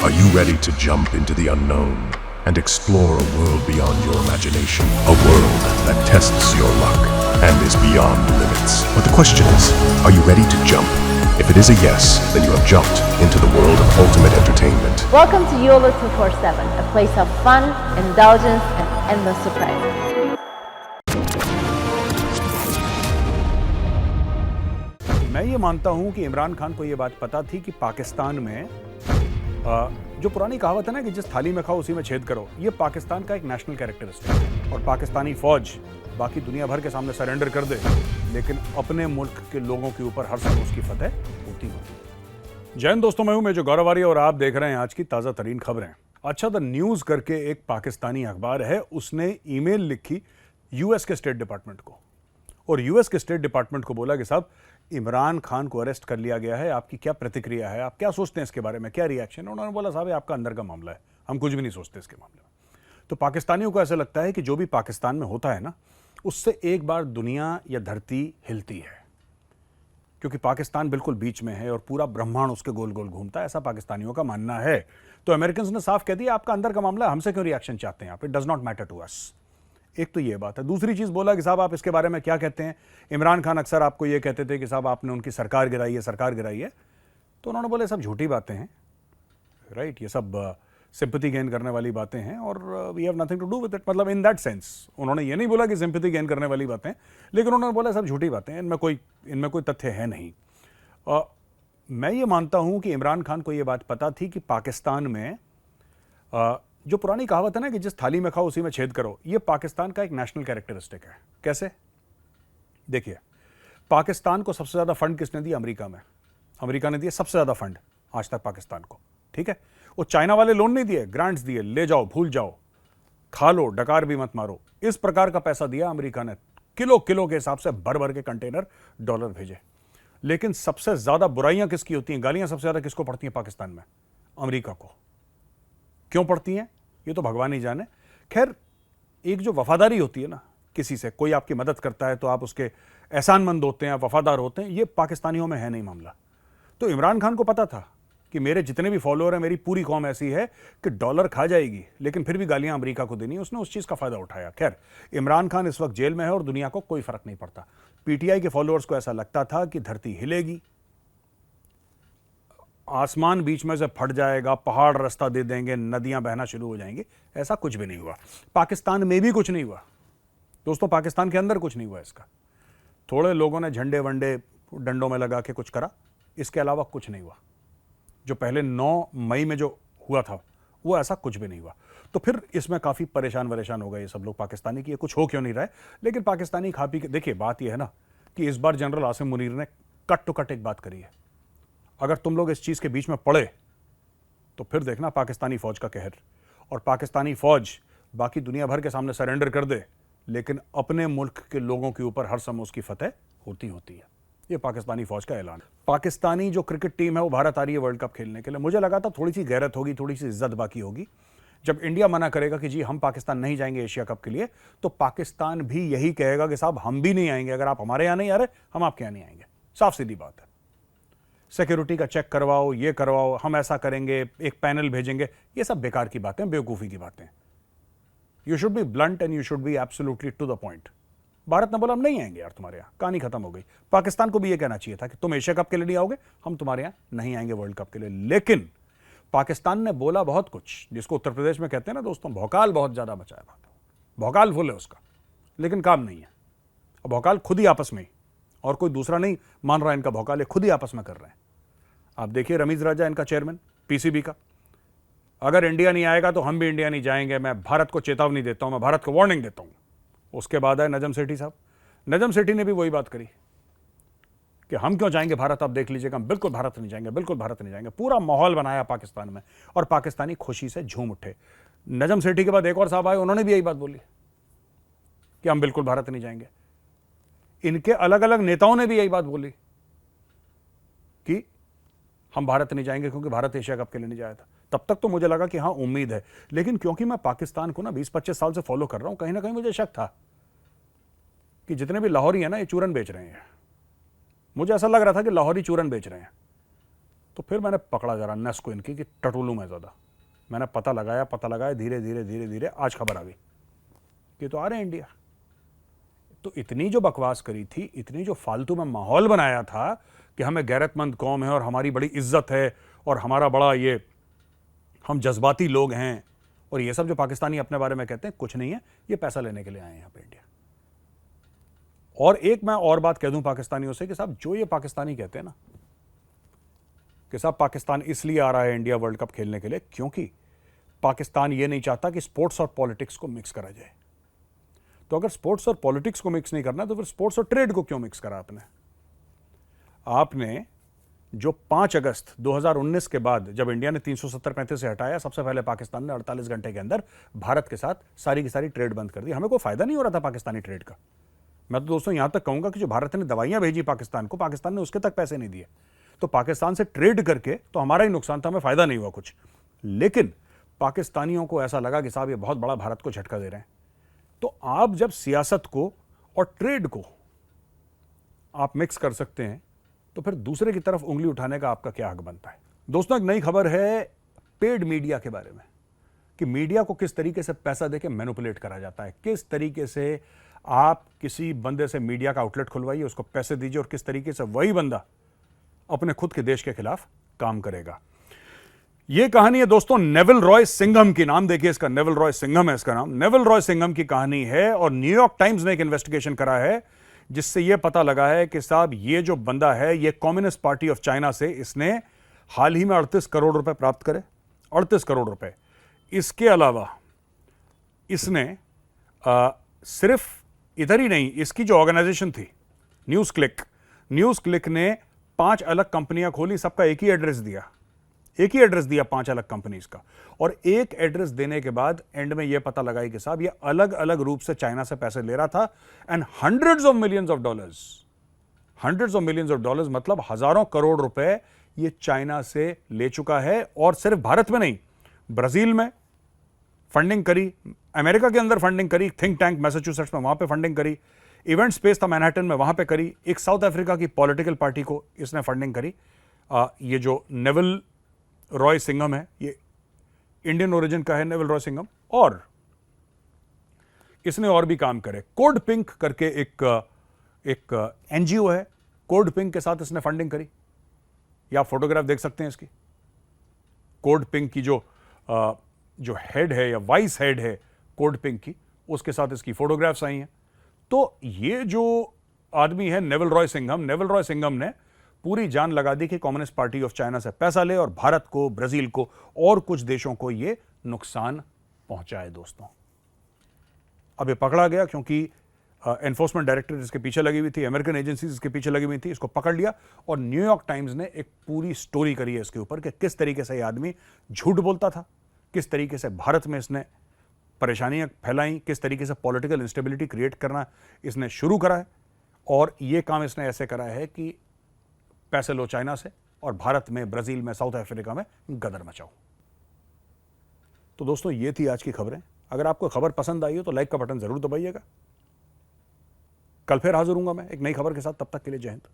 Are you ready to jump into the unknown and explore a world beyond your imagination? A world that tests your luck and is beyond limits. But the question is, are you ready to jump? If it is a yes, then you have jumped into the world of ultimate entertainment. Welcome to YOLO 247, a place of fun, indulgence, and endless surprises. मैं ये मानता हूं कि इमरान खान को ये बात पता थी कि पाकिस्तान में जो पुरानी कहावत है ना कि जिस थाली में खाओ उसी में छेद करो, ये पाकिस्तान का एक नेशनल कैरेक्टरिस्टिक है। और पाकिस्तानी फौज बाकी दुनिया भर के सामने सरेंडर कर दे, लेकिन अपने मुल्क के लोगों के ऊपर हर समय उसकी फतेह होती है। जय हिंद दोस्तों, मैं हूं मेजर गौरव आर्य और आप देख रहे हैं आज की ताज़ा तरीन खबरें। अच्छा, द न्यूज़ करके एक पाकिस्तानी अखबार है, उसने ईमेल लिखी यूएस के स्टेट डिपार्टमेंट को और यूएस के स्टेट डिपार्टमेंट को बोला कि साहब इमरान खान को अरेस्ट कर लिया गया है, आपकी क्या प्रतिक्रिया है, आप क्या सोचते हैं इसके बारे में, क्या रिएक्शन है। उन्होंने बोला साहब ये आपका अंदर का मामला है, हम कुछ भी नहीं सोचते इसके मामले में। तो पाकिस्तानियों को ऐसा लगता है कि जो भी पाकिस्तान में होता है ना, उससे एक बार दुनिया या धरती हिलती है, क्योंकि पाकिस्तान बिल्कुल बीच में है और पूरा ब्रह्मांड उसके गोल गोल घूमता है, ऐसा पाकिस्तानियों का मानना है। तो अमेरिकन ने साफ कह दिया आपका अंदर का मामला है, हमसे क्यों रिएक्शन चाहते हैं आप, it does not matter to us. एक तो ये बात है। दूसरी चीज़ बोला कि साहब आप इसके बारे में क्या कहते हैं। इमरान खान अक्सर आपको ये कहते थे कि साहब आपने उनकी सरकार गिराई है, सरकार गिराई है। तो उन्होंने बोले सब झूठी बातें हैं, राइट, ये सब सिंपैथी गेन करने वाली बातें हैं और we have nothing to do with it. मतलब इन दैट सेंस उन्होंने ये नहीं बोला कि सिंपैथी गेन करने वाली बातें, लेकिन उन्होंने बोला सब झूठी बातें हैं, इनमें कोई तथ्य है नहीं। मैं ये मानता हूँ कि इमरान खान को ये बात पता थी कि पाकिस्तान में जो पुरानी कहावत है ना कि जिस थाली में खाओ उसी में छेद करो, ये पाकिस्तान का एक नेशनल कैरेक्टरिस्टिक है। कैसे? देखिए, पाकिस्तान को सबसे ज़्यादा फंड किसने दिया? अमेरिका में। अमेरिका ने दिया सबसे ज़्यादा फंड आज तक पाकिस्तान को, ठीक है। वो चाइना वाले लोन नहीं दिए, ग्रांट्स दिए, ले जाओ भूल जाओ, खा लो, डकार भी मत मारो, इस प्रकार का पैसा दिया अमेरिका ने। किलो किलो के हिसाब से भर भर के कंटेनर डॉलर भेजे। लेकिन सबसे ज़्यादा बुराइयां किसकी होती हैं, गालियां सबसे ज़्यादा किसको पड़ती हैं पाकिस्तान में? अमेरिका को। क्यों पड़ती हैं ये तो भगवान ही जाने। खैर, एक जो वफादारी होती है ना किसी से, कोई आपकी मदद करता है तो आप उसके एहसानमंद होते हैं, आप वफादार होते हैं, ये पाकिस्तानियों में है नहीं मामला। तो इमरान खान को पता था कि मेरे जितने भी फॉलोअर हैं, मेरी पूरी कौम ऐसी है कि डॉलर खा जाएगी, लेकिन फिर भी गालियां अमेरिका को देनी, उसने उस चीज़ का फ़ायदा उठाया। खैर, इमरान खान इस वक्त जेल में है और दुनिया को कोई फ़र्क नहीं पड़ता। पीटीआई के फॉलोअर्स को ऐसा लगता था कि धरती हिलेगी, आसमान बीच में से फट जाएगा, पहाड़ रास्ता दे देंगे, नदियां बहना शुरू हो जाएंगी। ऐसा कुछ भी नहीं हुआ। पाकिस्तान में भी कुछ नहीं हुआ दोस्तों, पाकिस्तान के अंदर कुछ नहीं हुआ इसका। थोड़े लोगों ने झंडे वंडे डंडों में लगा के कुछ करा, इसके अलावा कुछ नहीं हुआ। जो पहले 9 मई में जो हुआ था वो ऐसा कुछ भी नहीं हुआ। तो फिर इसमें काफ़ी परेशान वरेशान हो गए ये सब लोग पाकिस्तानी कि ये कुछ हो क्यों नहीं रहा है। लेकिन पाकिस्तानी खा पी के, देखिए बात ये है ना कि इस बार जनरल आसिम मुनीर ने कट टू कट एक बात करी है। अगर तुम लोग इस चीज़ के बीच में पड़े तो फिर देखना पाकिस्तानी फौज का कहर। और पाकिस्तानी फौज बाकी दुनिया भर के सामने सरेंडर कर दे, लेकिन अपने मुल्क के लोगों के ऊपर हर समय उसकी फतेह होती है। ये पाकिस्तानी फौज का ऐलान है। पाकिस्तानी जो क्रिकेट टीम है वो भारत आ रही है वर्ल्ड कप खेलने के लिए। मुझे लगा था थोड़ी सी गैरत होगी, थोड़ी सी इज्जत बाकी होगी। जब इंडिया मना करेगा कि जी हम पाकिस्तान नहीं जाएंगे एशिया कप के लिए, तो पाकिस्तान भी यही कहेगा कि साहब हम भी नहीं आएंगे, अगर आप हमारे यहाँ नहीं आ रहे हम आपके यहाँ नहीं आएंगे। साफ सीधी बात है। सिक्योरिटी का चेक करवाओ, ये करवाओ, हम ऐसा करेंगे, एक पैनल भेजेंगे, ये सब बेकार की बातें, बेवकूफ़ी की बातें। You should be blunt and you should be absolutely to the point. Bharat ने बोला हम नहीं आएंगे यार तुम्हारे यहाँ, कहानी खत्म हो गई। पाकिस्तान को भी ये कहना चाहिए था कि तुम एशिया कप के लिए नहीं आओगे, हम तुम्हारे यहाँ नहीं आएंगे वर्ल्ड कप के लिए। लेकिन पाकिस्तान ने बोला बहुत कुछ, जिसको उत्तर प्रदेश में कहते हैं ना दोस्तों, भौकाल बहुत ज़्यादा मचाया बात, भौकाल फुल है उसका, लेकिन काम नहीं है। और भौकाल खुद ही आपस में ही, और कोई दूसरा नहीं मान रहा इनका भौकाल, है खुद ही आपस में कर रहे हैं। आप देखिए रमीज राजा इनका चेयरमैन पीसीबी का, अगर इंडिया नहीं आएगा तो हम भी इंडिया नहीं जाएंगे, मैं भारत को चेतावनी देता हूं, मैं भारत को वार्निंग देता हूं। उसके बाद है नजम सेठी साहब। नजम सेठी ने भी वही बात करी कि हम क्यों जाएंगे भारत, आप देख लीजिएगा, हम बिल्कुल भारत नहीं जाएंगे, बिल्कुल भारत नहीं जाएंगे। पूरा माहौल बनाया पाकिस्तान में और पाकिस्तानी खुशी से झूम उठे। नजम सेठी के बाद एक और साहब आए, उन्होंने भी यही बात बोली कि हम बिल्कुल भारत नहीं जाएंगे। इनके अलग अलग नेताओं ने भी यही बात बोली कि हम भारत नहीं जाएंगे क्योंकि भारत एशिया कप के लिए नहीं जाया था। तब तक तो मुझे लगा कि हाँ उम्मीद है, लेकिन क्योंकि मैं पाकिस्तान को ना 20-25 साल से फॉलो कर रहा हूं, कहीं ना कहीं मुझे शक था कि जितने भी लाहौरी हैं ना ये चूरन बेच रहे हैं। मुझे ऐसा लग रहा था कि लाहौरी चूरन बेच रहे हैं। तो फिर मैंने पकड़ा जरा नस को इनकी कि टटोलू मैं ज़्यादा। मैंने पता लगाया, धीरे धीरे आज खबर आ गई कि तो आ रहे हैं इंडिया। तो इतनी जो बकवास करी थी, इतनी जो फालतू में माहौल बनाया था कि हमें गैरतमंद कौम है और हमारी बड़ी इज्जत है और हमारा बड़ा ये हम जज्बाती लोग हैं, और ये सब जो पाकिस्तानी अपने बारे में कहते हैं कुछ नहीं है, ये पैसा लेने के लिए आए हैं यहाँ पे इंडिया। और एक मैं और बात कह दूं पाकिस्तानियों से कि साहब जो ये पाकिस्तानी कहते हैं ना कि साहब पाकिस्तान इसलिए आ रहा है इंडिया वर्ल्ड कप खेलने के लिए क्योंकि पाकिस्तान ये नहीं चाहता कि स्पोर्ट्स और पॉलिटिक्स को मिक्स करा जाए। तो अगर स्पोर्ट्स और पॉलिटिक्स को मिक्स नहीं करना तो फिर स्पोर्ट्स और ट्रेड को क्यों मिक्स करा आपने जो 5 अगस्त 2019 के बाद जब इंडिया ने 370-35 से हटाया, सबसे पहले पाकिस्तान ने 48 घंटे के अंदर भारत के साथ सारी की सारी ट्रेड बंद कर दी। हमें कोई फायदा नहीं हो रहा था पाकिस्तानी ट्रेड का। मैं तो दोस्तों यहां तक कहूंगा कि जो भारत ने दवाइयां भेजी पाकिस्तान को, पाकिस्तान ने उसके तक पैसे नहीं दिए। तो पाकिस्तान से ट्रेड करके तो हमारा ही नुकसान था, हमें फायदा नहीं हुआ कुछ। लेकिन पाकिस्तानियों को ऐसा लगा कि साहब ये बहुत बड़ा भारत को झटका दे रहे हैं। तो आप जब सियासत को और ट्रेड को आप मिक्स कर सकते हैं तो फिर दूसरे की तरफ उंगली उठाने का आपका क्या हक बनता है। दोस्तों, एक नई खबर है पेड मीडिया के बारे में कि मीडिया को किस तरीके से पैसा देके मैनिपुलेट करा जाता है, किस तरीके से आप किसी बंदे से मीडिया का आउटलेट खुलवाइए, उसको पैसे दीजिए और किस तरीके से वही बंदा अपने खुद के देश के खिलाफ काम करेगा। यह कहानी है दोस्तों नेविल रॉय सिंघम की। नाम देखिए इसका, नेविल रॉय सिंघम है इसका नाम। नेविल रॉय सिंघम की कहानी है और न्यूयॉर्क टाइम्स ने एक इन्वेस्टिगेशन करा है जिससे यह पता लगा है कि साहब ये जो बंदा है ये कम्युनिस्ट पार्टी ऑफ चाइना से इसने हाल ही में 38 करोड़ रुपए प्राप्त करे। 38 करोड़ रुपए। इसके अलावा इसने सिर्फ इधर ही नहीं, इसकी जो ऑर्गेनाइजेशन थी न्यूज़ क्लिक ने 5 अलग कंपनियां खोली, सबका एक ही एड्रेस दिया 5 अलग कंपनीज का। और एक एड्रेस देने के बाद एंड में यह पता लगाई कि साहब ये अलग अलग रूप से चाइना से पैसे ले रहा था and hundreds of millions of dollars मतलब हजारों करोड़ रुपए ये चाइना से ले चुका है। और सिर्फ भारत में नहीं, ब्राजील में फंडिंग करी, अमेरिका के अंदर फंडिंग करी, थिंक टैंक मैसाचुसेट्स में वहां पे फंडिंग करी, इवेंट स्पेस था मैनहट्टन में वहां पे करी, एक साउथ अफ्रीका की पॉलिटिकल पार्टी को इसने फंडिंग करी। ये जो नेविल रॉय सिंघम है ये इंडियन ओरिजिन का है, नेविल रॉय सिंघम। और इसने और भी काम करे। कोड पिंक करके एक एनजीओ है, कोड पिंक के साथ इसने फंडिंग करी। या आप फोटोग्राफ देख सकते हैं इसकी। कोड पिंक की जो हेड है या वाइस हेड है कोड पिंक की, उसके साथ इसकी फोटोग्राफ्स आई हैं। तो ये जो आदमी है नेविल रॉय सिंघम ने पूरी जान लगा दी कि कम्युनिस्ट पार्टी ऑफ चाइना से पैसा ले और भारत को, ब्राजील को और कुछ देशों को ये नुकसान पहुंचाए। दोस्तों, अब ये पकड़ा गया क्योंकि एनफोर्समेंट डायरेक्टरेट इसके पीछे लगी हुई थी, अमेरिकन एजेंसीज इसके पीछे लगी हुई थी। इसको पकड़ लिया और न्यूयॉर्क टाइम्स ने एक पूरी स्टोरी करी है इसके ऊपर कि किस तरीके से ये आदमी झूठ बोलता था, किस तरीके से भारत में इसने परेशानियां फैलाई, किस तरीके से पॉलिटिकल इंस्टेबिलिटी क्रिएट करना इसने शुरू करा है। और ये काम इसने ऐसे करा है कि पैसे लो चाइना से और भारत में, ब्राजील में, साउथ अफ्रीका में गदर मचाओ। तो दोस्तों, ये थी आज की खबरें। अगर आपको खबर पसंद आई हो तो लाइक का बटन जरूर दबाइएगा। कल फिर हाजिर हूंगा मैं एक नई खबर के साथ। तब तक के लिए जय हिंद।